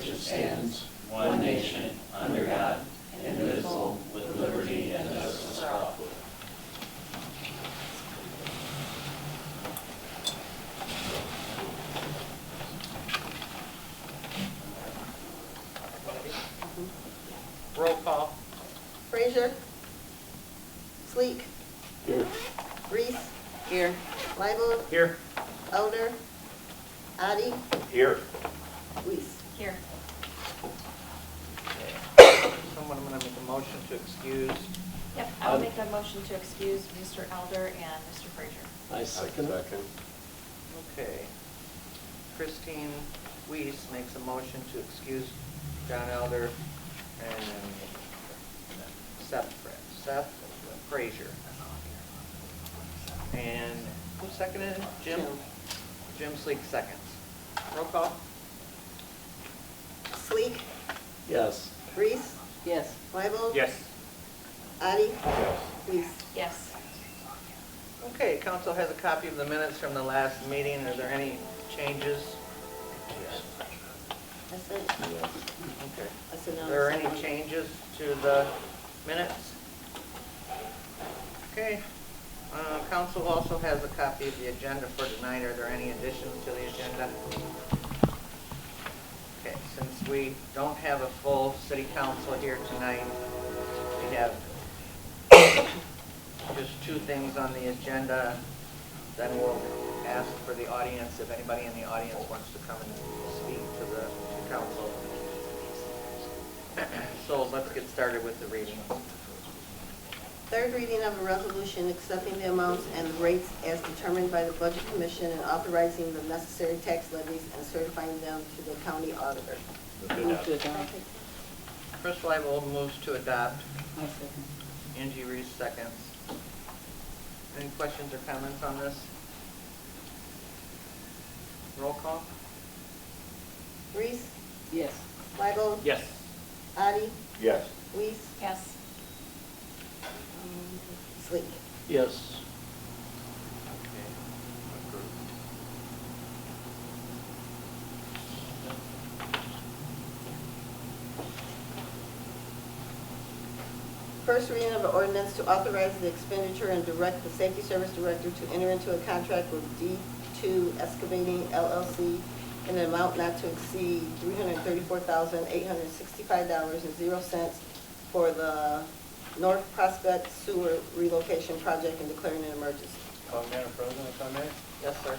which it stands, one nation, under God, indivisible, with liberty and justice for all. Roll call. Frazier. Sleek. Here. Reese. Here. Leibold. Here. Elder. Adi. Here. Weiss. Here. Someone, I'm going to make a motion to excuse. Yep, I'll make a motion to excuse Mr. Elder and Mr. Frazier. I second it. Okay. Christine Weiss makes a motion to excuse John Elder and Seth Frazier. And who seconded it? Jim? Jim Sleek seconds. Roll call. Sleek. Yes. Reese. Yes. Leibold. Yes. Adi. Weiss. Yes. Okay, council has a copy of the minutes from the last meeting. Are there any changes? That's it. Okay. That's it. Are there any changes to the minutes? Okay. Council also has a copy of the agenda for tonight. Are there any additions to the agenda? Okay, since we don't have a full city council here tonight, we have just two things on the agenda. Then we'll ask for the audience, if anybody in the audience wants to come and speak to the council. So let's get started with the reading. Third reading of a resolution accepting the amounts and rates as determined by the Budget Commission and authorizing the necessary tax levies and certifying them to the county auditor. Move to adopt. Chris Leibold moves to adopt. I second. Angie Reese seconds. Any questions or comments on this? Roll call? Reese. Yes. Leibold. Yes. Adi. Yes. Weiss. Yes. Sleek. Yes. Okay. Approved. First reading of an ordinance to authorize the expenditure and direct the Safety Service Director to enter into a contract with D2 Excavating LLC in an amount not to exceed $334,865.00 for the North Prospect Sewer Relocation Project and declaring an emergency. Madam President, if I may. Yes, sir.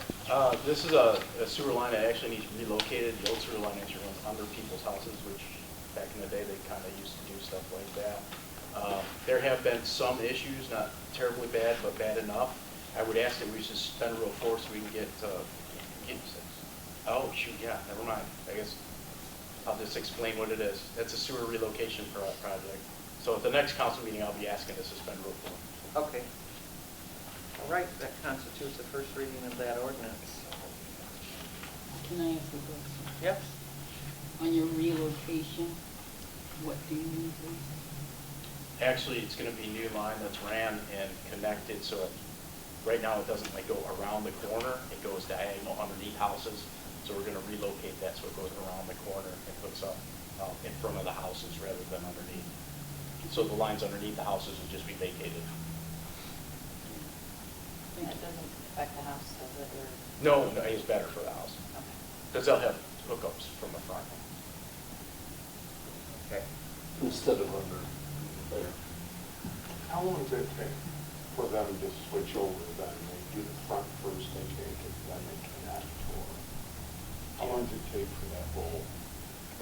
This is a sewer line that actually needs relocated. The old sewer line actually runs under people's houses, which back in the day, they kind of used to do stuff like that. There have been some issues, not terribly bad, but bad enough. I would ask that we suspend Rule 4 so we can get oh, shoot, yeah, never mind. I guess I'll just explain what it is. That's a sewer relocation project. So at the next council meeting, I'll be asking to suspend Rule 4. Okay. All right, that constitutes the first reading of that ordinance. Can I ask a question? Yes? On your relocation, what do you mean, please? Actually, it's going to be a new line that's ran and connected, so right now it doesn't like go around the corner. It goes diagonal underneath houses. So we're going to relocate that so it goes around the corner and puts up in front of the houses rather than underneath. So the lines underneath the houses will just be vacated. That doesn't affect the house, does it? Or? No, it's better for the house Okay. because they'll have hookups from the front. Okay. Instead of under there. How long does it take for them to switch over, then they do the front first, they take it, then they connect, or how long does it take for that whole?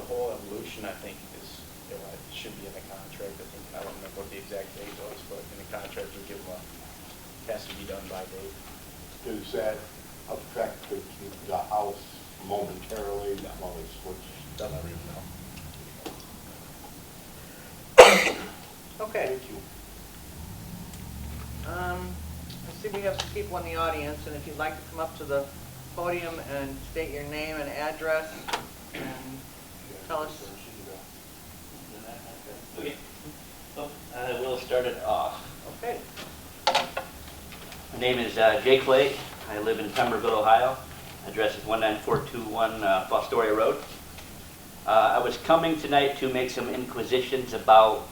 The whole evolution, I think, is it should be in the contract. I think I don't remember what the exact date was, but in the contract will give them has to be done by date. Does that affect the house momentarily while they switch? Don't ever even know. Okay. Thank you. I see we have some people in the audience, and if you'd like to come up to the podium and state your name and address and tell us. Okay, so we'll start it off. Okay. My name is Jake Flake. I live in Pemberville, Ohio. Address is 19421 Fostoria Road. I was coming tonight to make some inquisitions about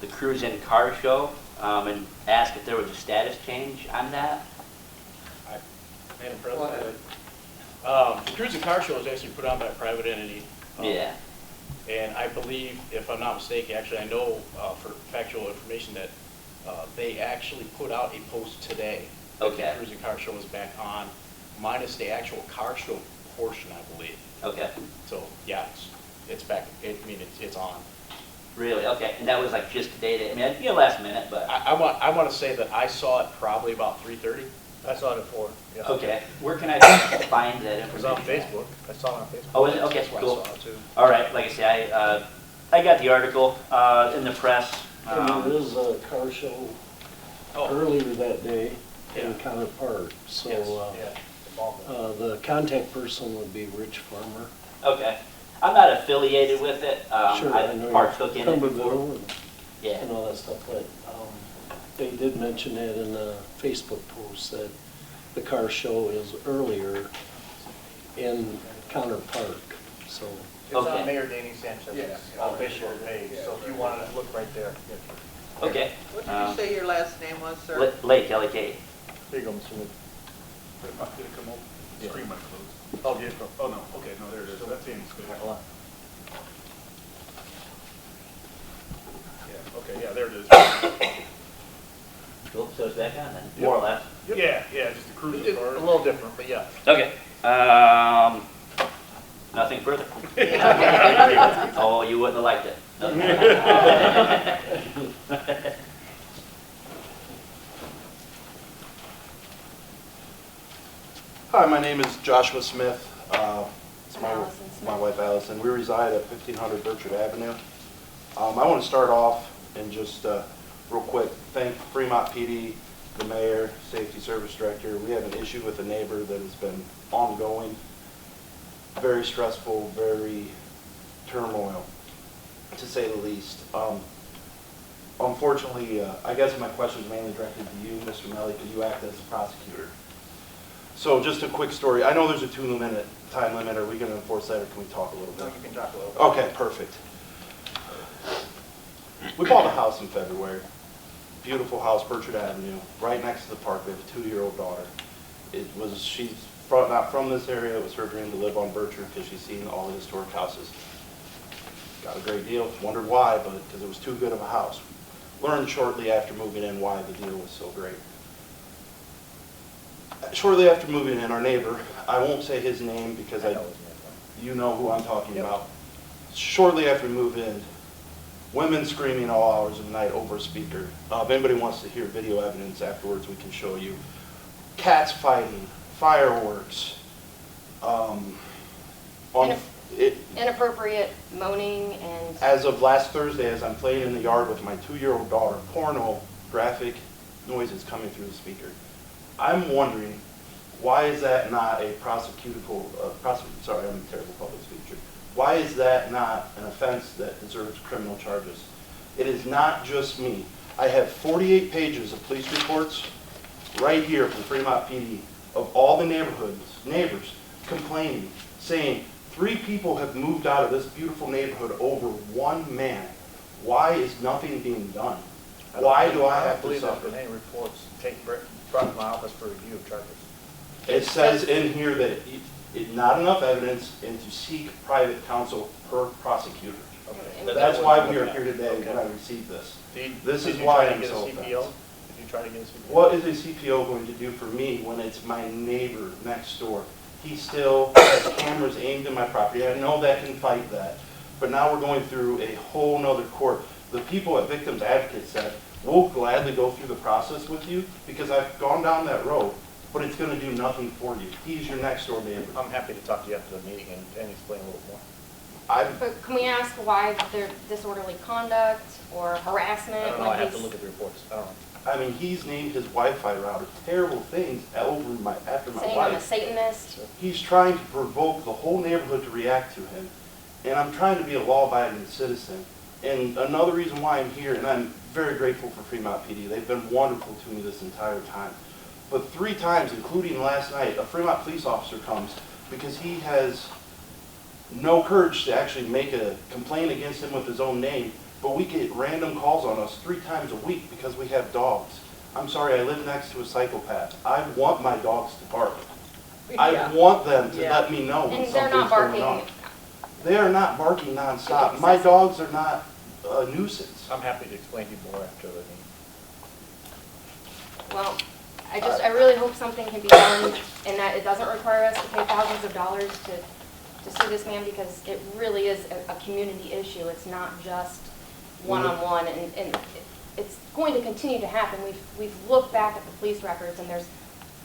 the Cruise-In Car Show and ask if there was a status change on that. Madam Go ahead. President, the Cruise and Car Show is actually put on by a private entity. Yeah. And I believe, if I'm not mistaken, actually I know for factual information that they actually put out a post today that Okay. the Cruise and Car Show is back on, minus the actual car show portion, I believe. Okay. So, yeah, it's back, it's on. Really? Okay. And that was like just today. I mean, it'd be a last minute, but. I want to say that I saw it probably about 3:30. I saw it at 4. Yeah. Okay. Where can I find that It was on information? Facebook. I saw it on Facebook. Oh, is it? Okay, That's where cool. I saw it too. All right. Like I say, I got the article in the press. And there is a car show Oh, earlier that day in Yeah. Connor Park. So Yes, Yeah, the ball game. the contact person would be Rich Farmer. Okay. I'm not affiliated with it. Sure, I I know partook in it before. Cumberville Yeah. and all that stuff, but they did mention that in a Facebook post that the car show is earlier in Connor Park, so. It's Okay. on Mayor Danny Sanchez's official page, so if you wanted to look right there. Okay. What did you say your last name was, sir? Lake, L-A-K. Here you go, Mr. Wood. Did it come up? Yeah. Screen might close. Oh, did it? Oh, no, okay, no, there it is. That seems good. Hold on. Yeah, okay, yeah, there it is. Cool. So it's back on then, more or less. Yeah, just the cruising It's a car. little different, but yeah. Okay. Nothing further. Oh, you wouldn't have liked it. Hi, my name is Joshua Smith. It's I'm Allison Smith. my wife Allison. We reside at 1500 Berkshire Avenue. I want to start off and just real quick thank Fremont PD, the mayor, safety service director. We have an issue with a neighbor that has been ongoing, very stressful, very turmoil, to say the least. Unfortunately, I guess my question is mainly directed to you, Mr. Melly, because you act as a prosecutor. So just a quick story. I know there's a 2-minute time limit. Are we going to enforce that, or can we talk a little No, bit? you can talk a little bit. Okay, perfect. We bought a house in February. Beautiful house, Berkshire Avenue, right next to the park. We have a 2-year-old daughter. She's not from this area. It was her dream to live on Berkshire because she's seen all the historic houses. Got a great deal. Wondered why, but because it was too good of a house. Learned shortly after moving in why the deal was so great. Shortly after moving in, our neighbor, I won't say his name because I know his name. you know who I'm talking Yep. about. Shortly after we moved in, women screaming all hours of the night over a speaker. If anybody wants to hear video evidence afterwards, we can show you. Cats fighting, fireworks. Inappropriate moaning and As of last Thursday, as I'm playing in the yard with my 2-year-old daughter, porno, graphic noises coming through the speaker. I'm wondering, why is that not a sorry, I'm a terrible public speaker. Why is that not an offense that deserves criminal charges? It is not just me. I have 48 pages of police reports right here from Fremont PD of all the neighbors complaining, saying 3 people have moved out of this beautiful neighborhood over 1 man. Why is nothing being done? Why do I have to believe there's suffer? been any reports brought to my office for review of charges. It says in here that it's not enough evidence and to seek private counsel per prosecutor. Okay. That's why we are here today when I received this. This is why I'm so Did you try to get a CPO? Did you try to get a CPO? What is a CPO going to do for me when it's my neighbor next door? He still has cameras aimed at my property. I know that can fight that. But now we're going through a whole nother court. The people at Victims Advocate said, we'll gladly go through the process with you because I've gone down that road, but it's going to do nothing for you. He's your next door neighbor. I'm happy to talk to you after the meeting and explain a little more. but can we ask why their disorderly conduct or harassment? I don't know, I when have to he's- look at the reports. I don't know. I mean, he's named his Wi-Fi router terrible things after my Saying I'm a wife. Satanist. He's trying to provoke the whole neighborhood to react to him. And I'm trying to be a law-abiding citizen. And another reason why I'm here, and I'm very grateful for Fremont PD. They've been wonderful to me this entire time. But 3 times, including last night, a Fremont police officer comes because he has no courage to actually make a complaint against him with his own name, but we get random calls on us 3 times a week because we have dogs. I'm sorry, I live next to a psychopath. I want my dogs to bark. I Yeah. want them to Yeah. let me know when And they're something's not going on. barking. They are not barking nonstop. Okay, My so- dogs are not a nuisance. I'm happy to explain to you more after the meeting. Well, I really hope something can be done and that it doesn't require us to pay thousands of dollars to sue this man, because it really is a community issue. It's not just one-on-one, and it's going to continue to happen. We've looked back at the police records, and there's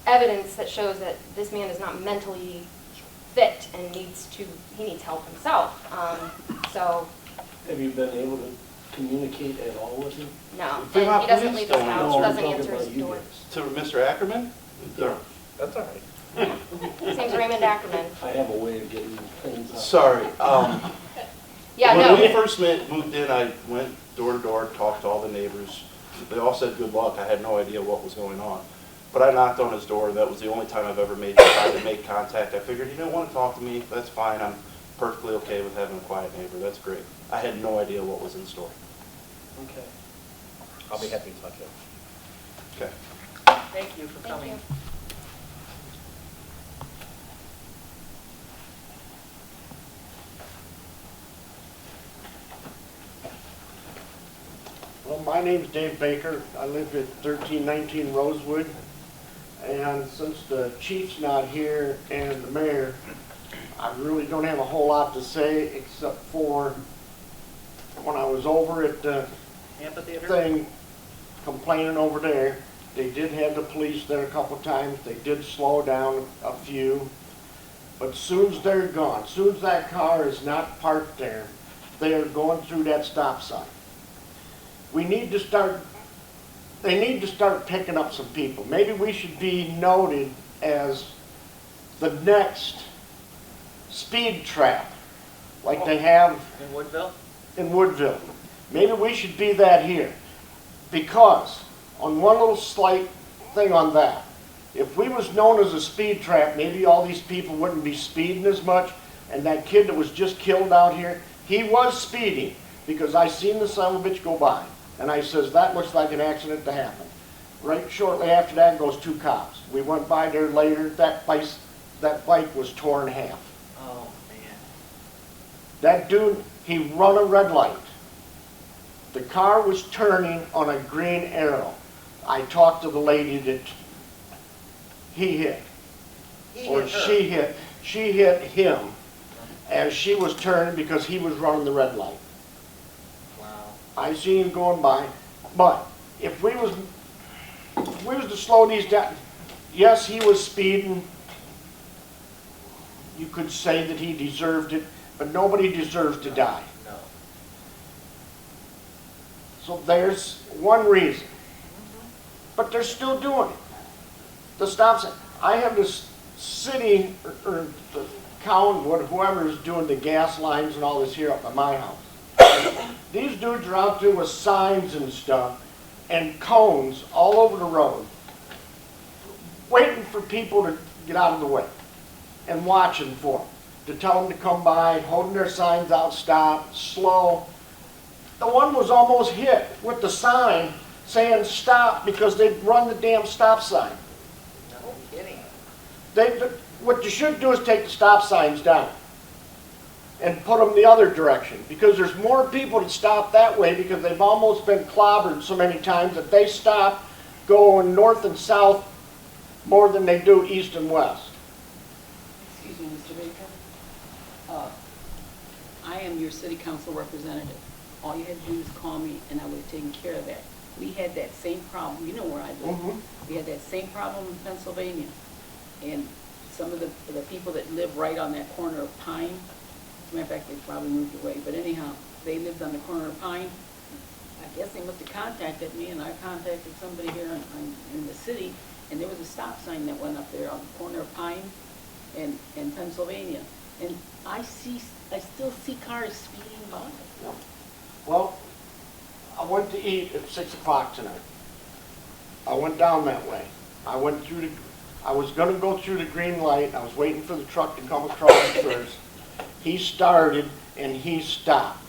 evidence that shows that this man is not mentally fit and he needs help himself. So, Have you been able to communicate at all with him? no, Fremont and he doesn't police leave his don't house, No, I'm doesn't talking answer his about you door. guys. To Mr. Ackerman? Yeah. That's all right. His name's Raymond Ackerman. I have a way of getting things out. Sorry. Yeah, When no. we first moved in, I went door to door, talked to all the neighbors. They all said good luck. I had no idea what was going on. But I knocked on his door. That was the only time I've ever tried to make contact. I figured he didn't want to talk to me. That's fine. I'm perfectly okay with having a quiet neighbor. That's great. I had no idea what was in store. Okay. I'll be happy to talk to you. Okay. Thank you for Thank coming. you. Well, my name's Dave Baker. I live at 1319 Rosewood. And since the chief's not here and the mayor, I really don't have a whole lot to say except for when I was over at the Amphitheater? thing complaining over there, they did have the police there a couple times. They did slow down a few. But soon as they're gone, soon as that car is not parked there, they are going through that stop sign. We need to start, they need to start picking up some people. Maybe we should be noted as the next speed trap, like they have In Woodville? in Woodville. Maybe we should be that here. Because, on one little slight thing on that, if we was known as a speed trap, maybe all these people wouldn't be speeding as much. And that kid that was just killed out here, he was speeding, because I seen the son of a bitch go by. And I says, that looks like an accident to happen. Right shortly after that goes 2 cops. We went by there later, that bike was torn in half. Oh, man. That dude, he run a red light. The car was turning on a green arrow. I talked to the lady that he hit, or she hit. She hit him as she was turning because he was running the red light. Wow. I seen him going by, but if we was to slow these down, yes, he was speeding. You could say that he deserved it, but nobody deserves to die. No. So there's one reason. But they're still doing it. The stop sign. I have this city, or the county, whoever is doing the gas lines and all this here up at my house. These dudes are out there with signs and stuff and cones all over the road, waiting for people to get out of the way and watching for them, to tell them to come by, holding their signs out, stop, slow. The one was almost hit with the sign saying stop because they'd run the damn stop sign. No kidding. What you should do is take the stop signs down and put them the other direction, because there's more people that stop that way because they've almost been clobbered so many times that they stop going north and south more than they do east and west. Excuse me, Mr. Baker. I am your city council representative. All you had to do is call me and I would have taken care of that. We had that same problem, you know where I live. We had that same problem in Pennsylvania. And some of the people that live right on that corner of Pine, as a matter of fact, they probably moved away, but anyhow, they lived on the corner of Pine. I guess they must have contacted me, and I contacted somebody here in the city, and there was a stop sign that went up there on the corner of Pine and Pennsylvania. And I still see cars speeding by. Well, I went to eat at 6 o'clock tonight. I went down that way. I was going to go through the green light. I was waiting for the truck to come across first. he started and he stopped.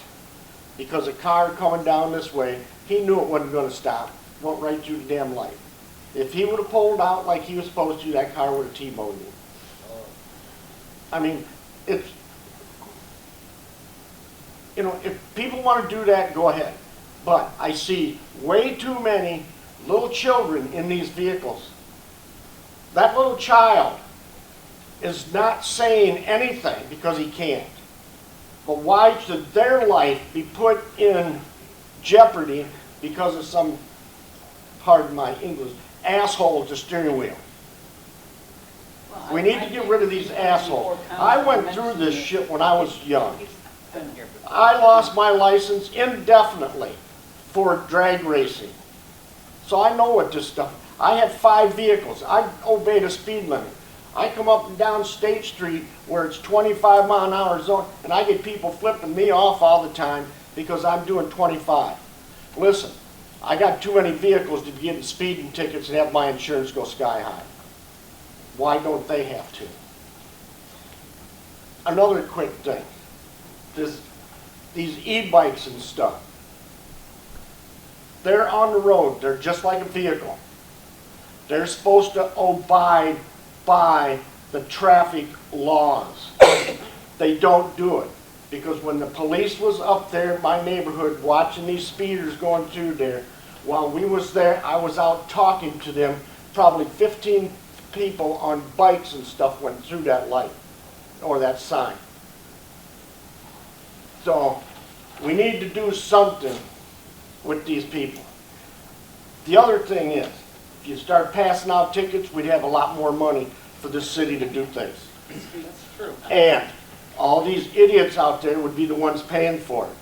Because a car coming down this way, he knew it wasn't gonna stop, went right through the damn light. If he would have pulled out like he was supposed to, that car would have T-boned him. I mean, it's, you know, if people want to do that, go ahead. But I see way too many little children in these vehicles. That little child is not saying anything because he can't. But why should their life be put in jeopardy because of some, pardon my English, asshole at the steering wheel? We need to get rid of these assholes. I went through this shit when I was young. I lost my license indefinitely for drag racing. So I know what this stuff, I had 5 vehicles. I obeyed a speed limit. I come up and down State Street where it's 25 mile an hour zone, and I get people flipping me off all the time because I'm doing 25. Listen, I got too many vehicles to be getting speeding tickets and have my insurance go sky high. Why don't they have to? Another quick thing. These e-bikes and stuff. They're on the road. They're just like a vehicle. They're supposed to abide by the traffic laws. They don't do it. Because when the police was up there in my neighborhood watching these speeders going through there, while we was there, I was out talking to them. Probably 15 people on bikes and stuff went through that light or that sign. So we need to do something with these people. The other thing is, if you start passing out tickets, we'd have a lot more money for this city to do things. That's true. And all these idiots out there would be the ones paying for it.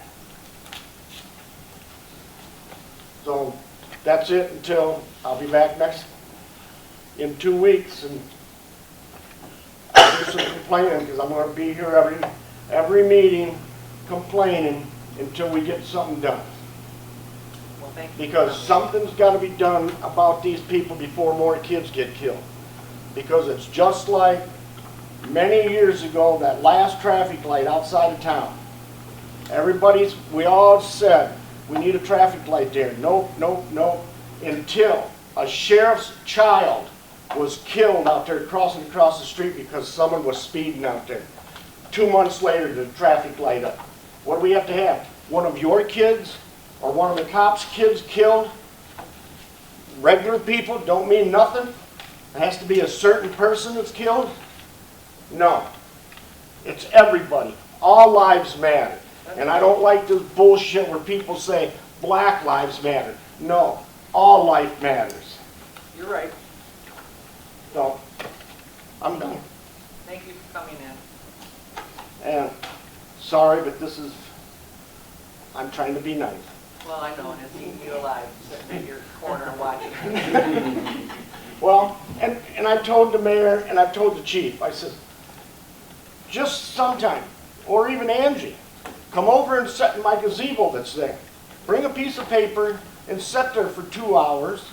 So that's it until I'll be back in 2 weeks, and I'll do some complaining because I'm going to be here every meeting complaining until we get something done. Well, thank you. Because something's got to be done about these people before more kids get killed. Because it's just like many years ago, that last traffic light outside of town. We all said, we need a traffic light there. Nope, nope, nope. Until a sheriff's child was killed out there crossing across the street because someone was speeding out there. 2 months later, the traffic light up. What do we have to have? One of your kids or one of the cops' kids killed? Regular people don't mean nothing? It has to be a certain person that's killed? No. It's everybody. All lives matter. And I don't like this bullshit where people say black lives matter. No. All life matters. You're right. So, I'm done. Thank you for coming in. And sorry, but I'm trying to be nice. Well, I know, and it's eating you alive, sitting in your corner watching. Well, and I told the mayor and I told the chief, I said, just sometime, or even Angie, come over and sit in my gazebo that's there. Bring a piece of paper and sit there for 2 hours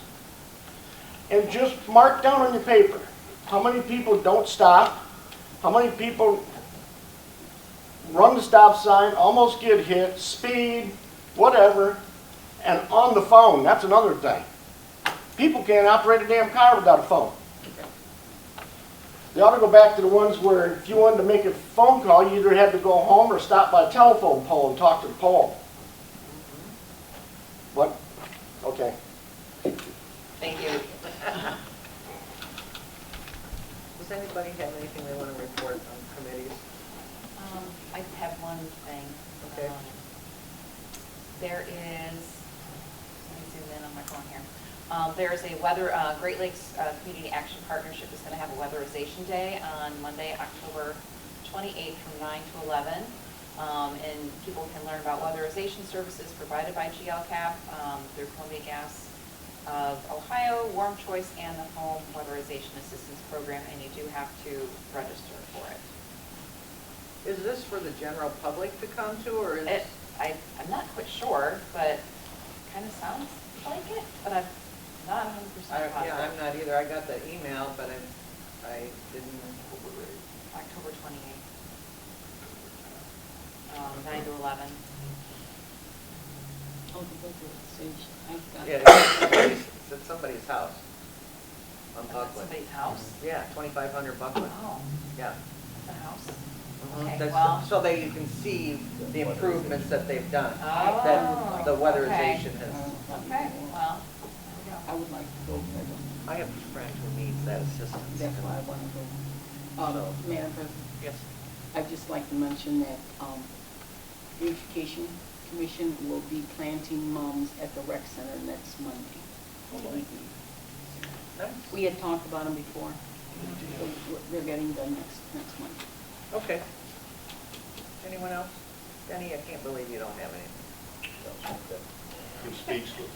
and just mark down on your paper how many people don't stop, how many people run the stop sign, almost get hit, speed, whatever, and on the phone. That's another thing. People can't operate a damn car without a phone. They ought to go back to the ones where if you wanted to make a phone call, you either had to go home or stop by a telephone pole and talk to the pole. What? Okay. Thank you. Does anybody have anything they want to report on committees? I have one thing. Okay. There is, let me zoom in on my phone here. There's a Great Lakes Community Action Partnership is going to have a weatherization day on Monday, October 28th from 9 to 11. And people can learn about weatherization services provided by GLCAP through Columbia Gas of Ohio, Warm Choice, and the Home Weatherization Assistance Program, and you do have to register for it. Is this for the general public to come to, or is it? I'm not quite sure, but kind of sounds like it, but I'm not 100% positive. Yeah, I'm not either. I got the email, but I didn't. October 28th. 9 to 11. Oh, the weatherization, I've got. Yeah, it's at somebody's house on At Buckland. somebody's house? Yeah, 2,500 Buckland, Oh, yeah. that's a house. Mhm. Okay, That's- well- So that you can see the improvements that they've done. Oh, That the weatherization okay. has. Okay, well, there I would like to go further. I have a friend who needs that assistance. That's why I want to go. Madam President, Yes. I'd just like to mention that the Education Commission will be planting mums at the rec center next Monday. Nice. We had talked about them before. They're getting done next Monday. Okay. Anyone else? Denny, I can't believe you don't have anything. I'm speechless.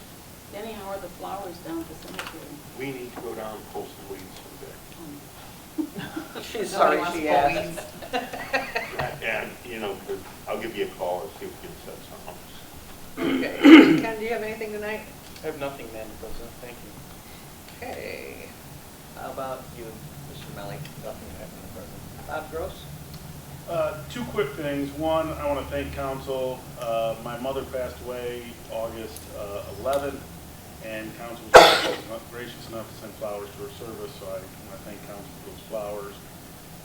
Denny, how are the flowers down at the cemetery? We need to go down and pull some weeds someday. She's Nobody sorry wants she to pull asked. weeds. And, you know, 'cause I'll give you a call and see if we can set something up. Okay. Ken, do you have anything tonight? I have nothing, Madam President, thank you. Okay. How about you, Mr. Melly? Nothing, Madam President. Bob Gross? Two quick things. One, I want to thank council. My mother passed away August 11th, and council was gracious enough to send flowers to her service, so I want to thank council for those flowers.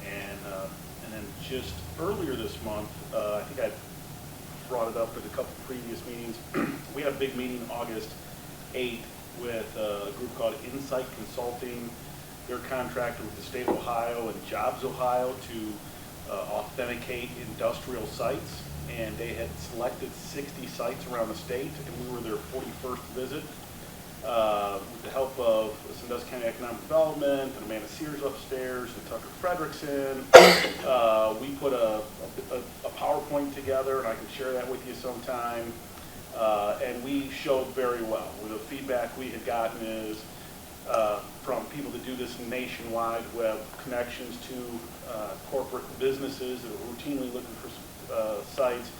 And then just earlier this month, I think I brought it up at a couple previous meetings. We had a big meeting August 8th with a group called Insight Consulting. They're contracted with the state of Ohio and Jobs Ohio to authenticate industrial sites, and they had selected 60 sites around the state, and we were their 41st visit. With the help of Sandusky County Economic Development and Amanda Sears upstairs and Tucker Frederickson, we put a PowerPoint together, and I can share that with you sometime. And we showed very well. The feedback we had gotten is from people that do this nationwide, who have connections to corporate businesses that are routinely looking for sites,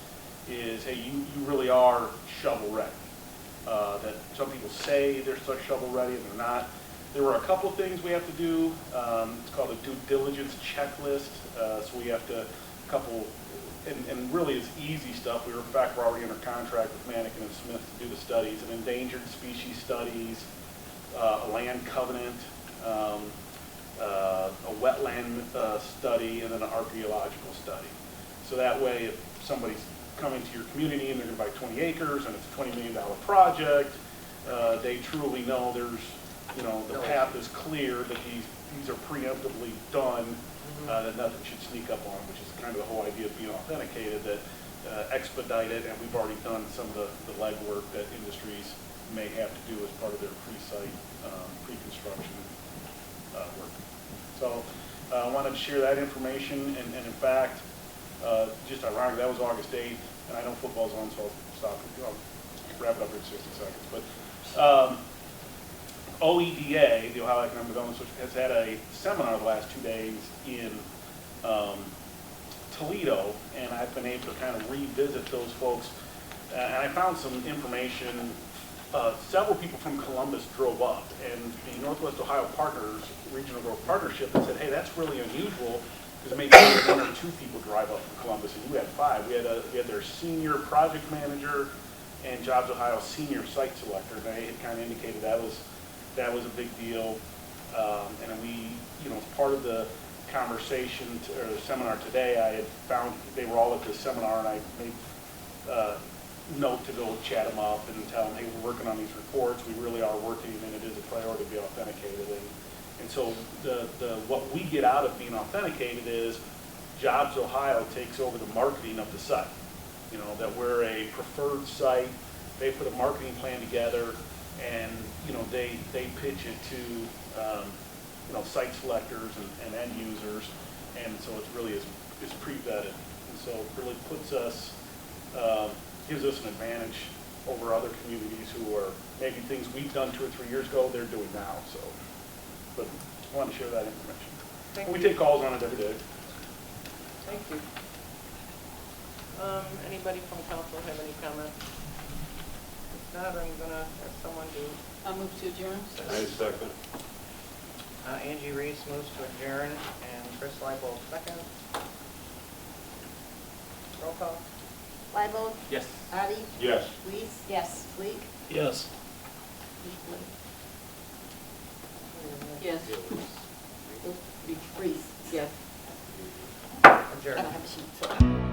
is, hey, you really are shovel ready. That some people say they're such shovel ready and they're not. There were a couple of things we have to do. It's called a due diligence checklist. So we have to, and really it's easy stuff. In fact, we're already under contract with Mannequin and Smith to do the studies, an endangered species studies, a land covenant, a wetland study, and then an archaeological study. So that way, if somebody's coming to your community and they're going to buy 20 acres and it's a $20 million project, they truly know there's, you know, the path is clear, that these are preemptively done, that nothing should sneak up on, which is kind of the whole idea of being authenticated, that expedite it, and we've already done some of the legwork that industries may have to do as part of their pre-site, pre-construction work. So I wanted to share that information, and in fact, just ironic, that was August 8th, and I know football's on, so I'll stop. I'll wrap it up in 60 seconds. But OEDA, the Ohio Economic Development Association, has had a seminar the last 2 days in Toledo, and I've been able to kind of revisit those folks. And I found some information. Several people from Columbus drove up, and the Northwest Ohio Partners, Regional Growth Partnership, said, hey, that's really unusual, because maybe 1 or 2 people drive up from Columbus, and you had 5. We had their senior project manager and Jobs Ohio senior site selector, and they had kind of indicated that was a big deal. And we, you know, as part of the conversation or the seminar today, I had found they were all at this seminar, and I made note to go chat them up and tell them, hey, we're working on these reports. We really are working, and it is a priority to be authenticated. And so what we get out of being authenticated is Jobs Ohio takes over the marketing of the site. You know, that we're a preferred site. They put a marketing plan together, and you know, they pitch it to you know, site selectors and end users, and so it really is pre-vetted, and so it really puts us, gives us an advantage over other communities who are maybe things we've done 2 or 3 years ago they're doing now. So, but I want to share that information. We take calls on it every day. Thank you. Anybody from council have any comments? If not, I'm gonna have someone do. I'll move to adjourn. I second. Angie Reese moves to adjourn, and Chris Leibold second. Roll call. Libel? Yes. Addie? Yes. Reese? Yes. Sleek? Yes. Yes. Reese? Yes. Adjourned. I don't have a sheet, so.